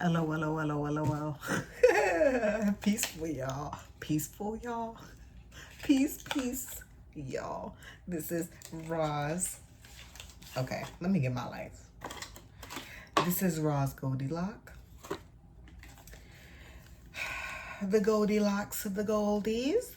Hello, hello, hello, hello, hello. Peaceful, y'all. Peaceful, y'all. Peace, peace, y'all. This is Roz. Okay, let me get my life. This is Roz Goldilocks. The Goldilocks of the Goldies.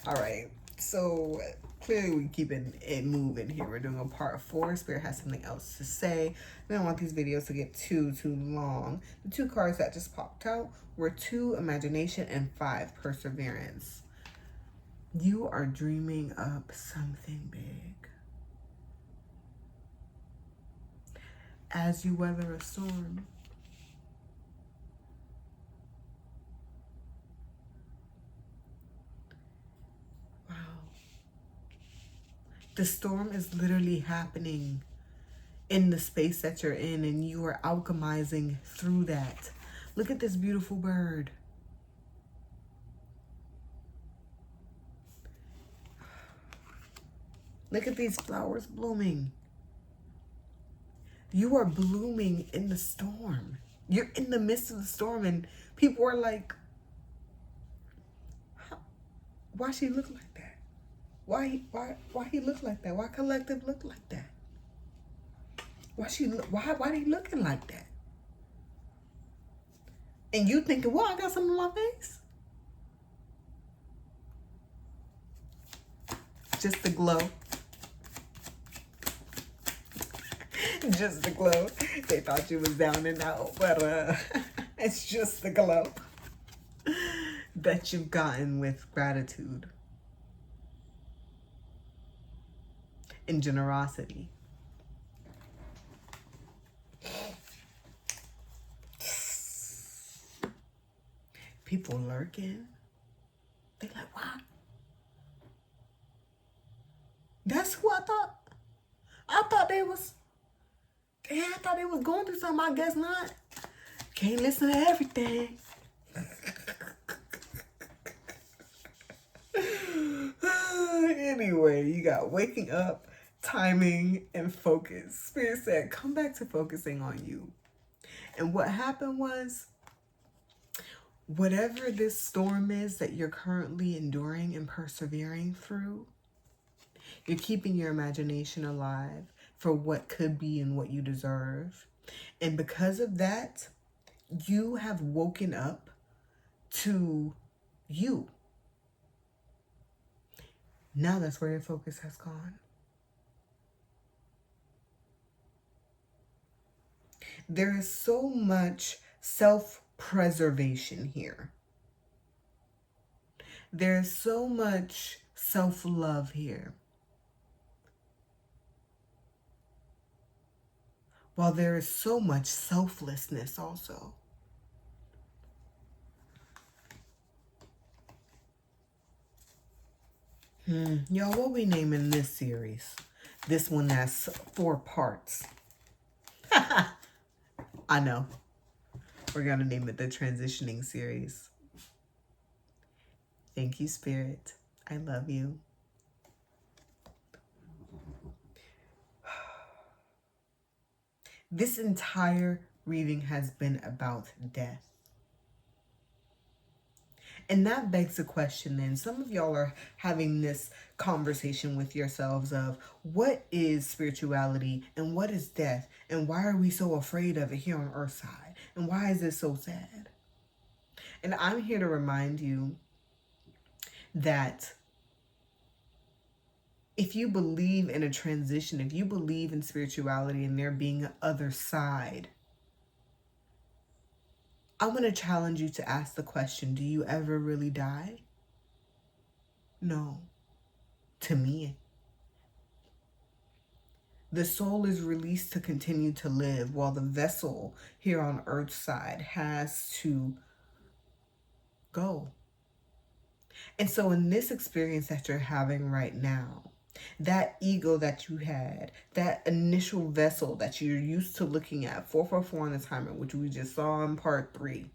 All right, so clearly we're keeping it moving here. We're doing a part 4. Spirit has something else to say. I don't want these videos to get too long. The 2 cards that just popped out were 2 imagination and 5 perseverance. You are dreaming up something big. As you weather a storm, wow. The storm is literally happening in the space that you're in, and you are alchemizing through that. Look at this beautiful bird. Look at these flowers blooming. You are blooming in the storm. You're in the midst of the storm, and people are like, why she look like that? Why he look like that? Why collective look like that? Why they looking like that? And you thinking, well, I got something on my face? Just the glow. Just the glow. They thought you was down and out, but it's just the glow that you've gotten with gratitude and generosity. People lurking. They like, wow. That's who I thought. I thought they was going through something. I guess not. Can't listen to everything. Anyway, you got waking up, timing, and focus. Spirit said, come back to focusing on you. And what happened was, whatever this storm is that you're currently enduring and persevering through, you're keeping your imagination alive for what could be and what you deserve. And because of that, you have woken up to you. Now that's where your focus has gone. There is so much self-preservation here. There's so much self-love here. While there is so much selflessness also. Y'all, what we naming this series? This one has 4 parts. I know. We're going to name it the Transitioning Series. Thank you, Spirit. I love you. This entire reading has been about death. And that begs the question then. Some of y'all are having this conversation with yourselves of what is spirituality and what is death? And why are we so afraid of it here on Earth side? And why is it so sad? And I'm here to remind you that if you believe in a transition, if you believe in spirituality and there being an other side, I'm going to challenge you to ask the question, do you ever really die? No. To me. The soul is released to continue to live while the vessel here on Earth's side has to go. And so in this experience that you're having right now, that ego that you had, that initial vessel that you're used to looking at, 444 on the timer, which we just saw in part 3,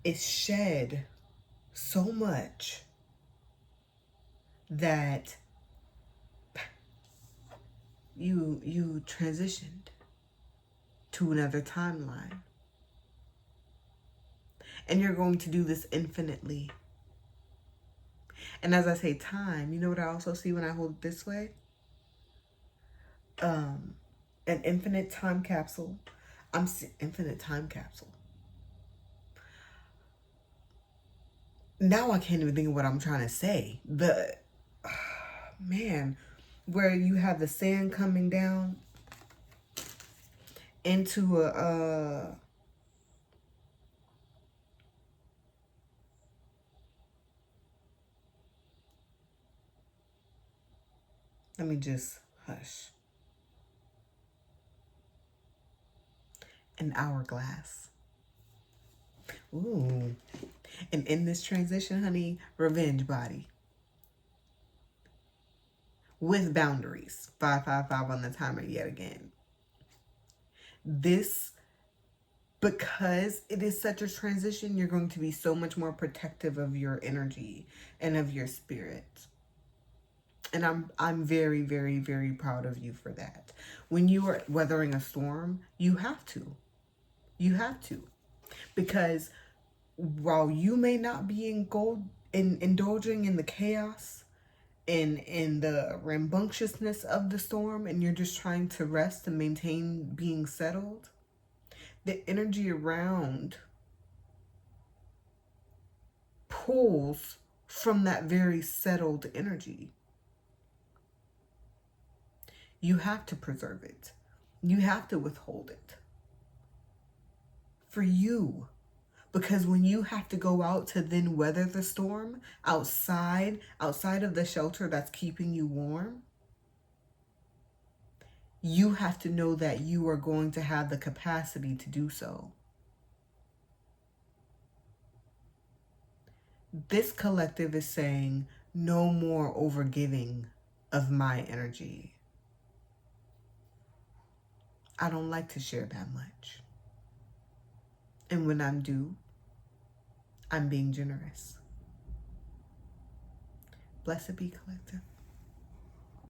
it's shed so much that you transitioned to another timeline. And you're going to do this infinitely. And as I say time, you know what I also see when I hold it this way? An infinite time capsule. Infinite time capsule. Now I can't even think of what I'm trying to say. Man, where you have the sand coming down into let me just hush. An hourglass. Ooh. And in this transition, honey, revenge body. With boundaries. 555 on the timer yet again. This, because it is such a transition, you're going to be so much more protective of your energy and of your spirit. And I'm very, very, very proud of you for that. When you are weathering a storm, you have to. You have to. Because while you may not be indulging in the chaos and in the rambunctiousness of the storm, and you're just trying to rest and maintain being settled, the energy around pulls from that very settled energy. You have to preserve it. You have to withhold it. For you. Because when you have to go out to then weather the storm outside of the shelter that's keeping you warm, you have to know that you are going to have the capacity to do so. This collective is saying no more overgiving of my energy. I don't like to share that much. And when I'm due, I'm being generous. Blessed be collective.